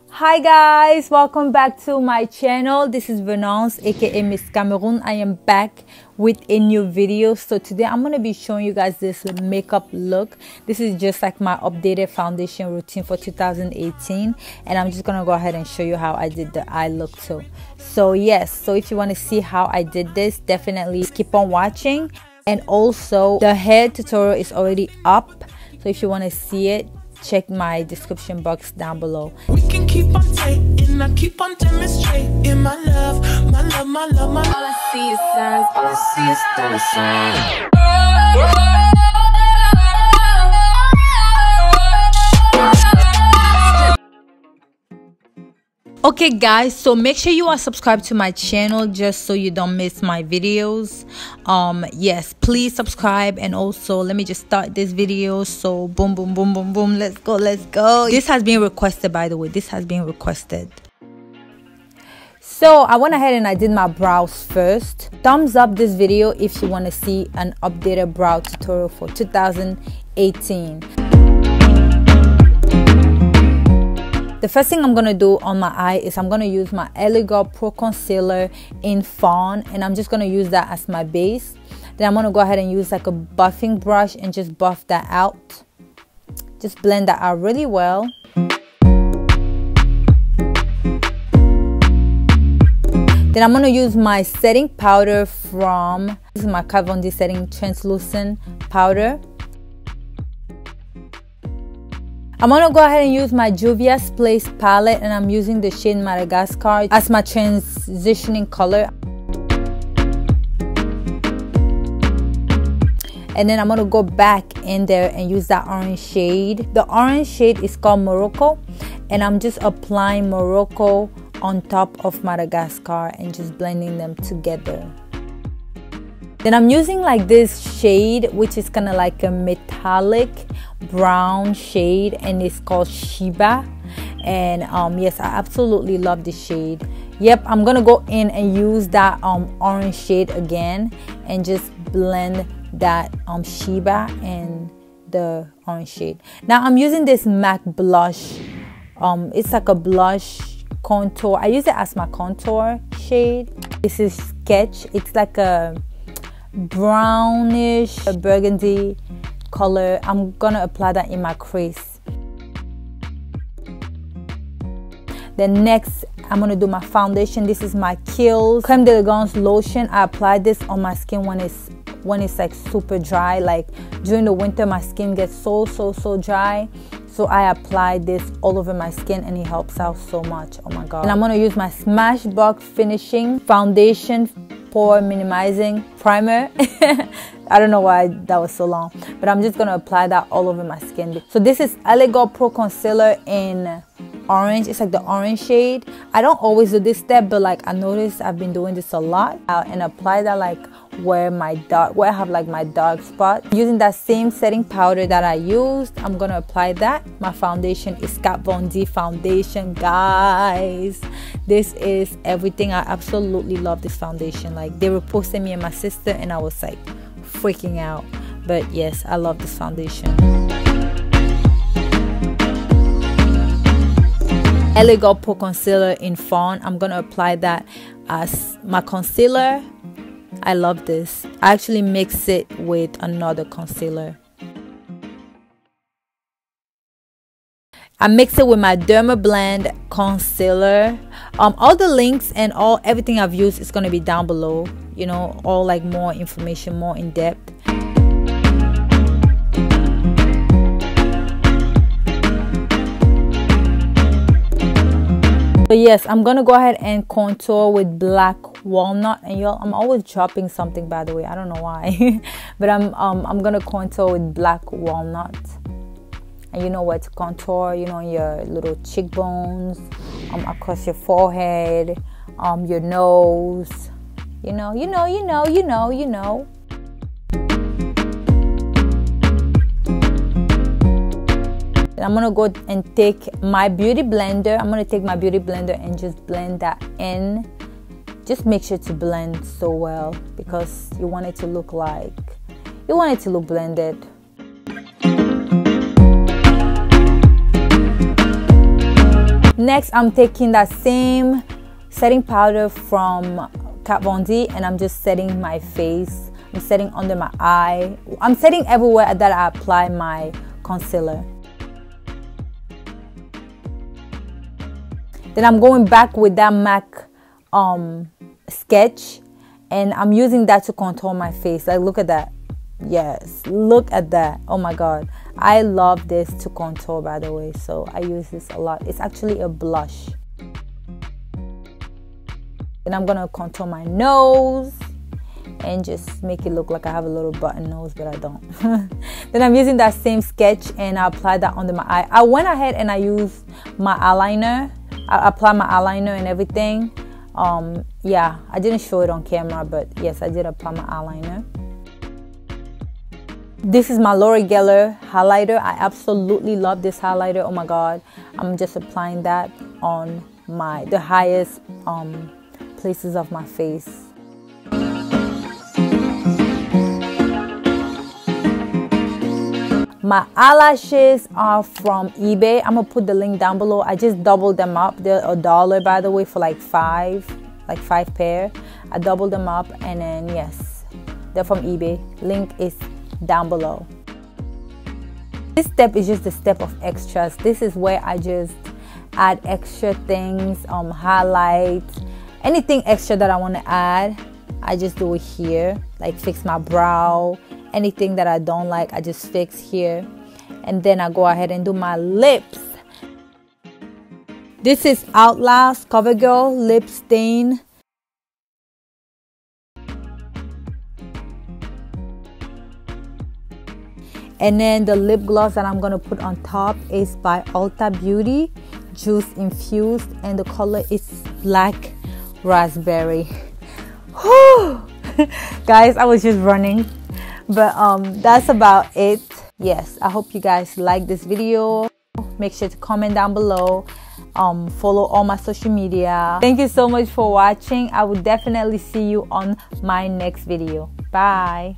Hi guys, welcome back to my channel. This is Venance aka Miss.Cameroon. I am back with a new video. So today I'm going to be showing you guys this makeup look. This is just like my updated foundation routine for 2018, and I'm just going to go ahead and show you how I did the eye look too. So yes, so if you want to see how I did this, definitely keep on watching. And also the hair tutorial is already up, so if you want to see it, check my description box down below. We can keep on dating, I keep on demonstrating my love, my love, my love, my love. All I see is signs, all I see is dollar signs. Okay guys, so make sure you are subscribed to my channel just so you don't miss my videos. Yes, please subscribe. And also let me just start this video. So boom boom boom boom boom, let's go. This has been requested, by the way. This has been requested. So I went ahead and I did my brows first. Thumbs up this video if you want to see an updated brow tutorial for 2018. The first thing I'm going to do on my eye is I'm going to use my Inglot Pro Concealer in Fawn, and I'm just going to use that as my base. Then I'm going to go ahead and use like a buffing brush and just buff that out. Just blend that out really well. Then I'm going to use my setting powder from, this is my Keihl setting translucent powder. I'm going to go ahead and use my Juvia Place palette, and I'm using the shade Madagascar as my transitioning color. And then I'm going to go back in there and use that orange shade. The orange shade is called Morocco, and I'm just applying Morocco on top of Madagascar and just blending them together. Then I'm using like this shade, which is kind of like a metallic brown shade, and it's called Sheba. And yes, I absolutely love this shade. Yep, I'm gonna go in and use that orange shade again and just blend that Sheba and the orange shade. Now I'm using this MAC blush. It's like a blush contour. I use it as my contour shade. This is Sketch. It's like a brownish burgundy color. I'm gonna apply that in my crease. Then next I'm gonna do my foundation. This is my Keihl Creme de lotion. I apply this on my skin when it's like super dry. Like during the winter my skin gets so dry, so I apply this all over my skin and it helps out so much. Oh my god. And I'm gonna use my Smashbox finishing foundation pore minimizing primer. I don't know why that was so long, but I'm just gonna apply that all over my skin. So this is Inglot Pro Concealer in orange. It's like the orange shade. I don't always do this step, but like I noticed I've been doing this a lot, and apply that like where I have like my dark spot. Using that same setting powder that I used, I'm gonna apply that. My foundation is Kat Von D foundation, guys. This is everything. I absolutely love this foundation. Like they were posting me and my sister, and I was like freaking out. But yes, I love this foundation. Inglot Pro Concealer in Fawn. I'm gonna apply that as my concealer. I love this. I actually mix it with another concealer. I mix it with my Derma Blend concealer. All the links and everything I've used is going to be down below. You know, all like more information, more in depth. So yes, I'm gonna go ahead and contour with black walnut. And y'all, I'm always dropping something, by the way. I don't know why. But I'm gonna contour with black walnut. And you know what to contour, you know, your little cheekbones, across your forehead, your nose, you know. I'm gonna go and take my beauty blender. I'm gonna take my beauty blender and just blend that in. Just make sure to blend so well, because you want it to look blended. Next, I'm taking that same setting powder from Kat Von D, and I'm just setting my face. I'm setting under my eye. I'm setting everywhere that I apply my concealer. Then I'm going back with that MAC sketch, and I'm using that to contour my face. Like, look at that. Yes, look at that. Oh my god, I love this to contour, by the way, so I use this a lot. It's actually a blush. Then I'm gonna contour my nose and just make it look like I have a little button nose, but I don't. Then I'm using that same sketch and I apply that under my eye. I went ahead and I used my eyeliner. I applied my eyeliner and everything. Yeah, I didn't show it on camera, but yes, I did apply my eyeliner. This is my Laura Geller highlighter. I absolutely love this highlighter. Oh my god, I'm just applying that on the highest places of my face. My eyelashes are from eBay. I'm gonna put the link down below. I just doubled them up. They're $1, by the way, for like five pair. I doubled them up, and then yes, they're from eBay. Link is down below. This step is just a step of extras. This is where I just add extra things, highlights, anything extra that I want to add. I just do it here, like fix my brow. Anything that I don't like, I just fix here. And then I go ahead and do my lips. This is Outlast Covergirl Lipstain. And then the lip gloss that I'm going to put on top is by Ulta Beauty, Juice Infused, and the color is Black Raspberry. Guys, I was just running, but that's about it. Yes, I hope you guys like this video. Make sure to comment down below. Follow all my social media. Thank you so much for watching. I will definitely see you on my next video. Bye.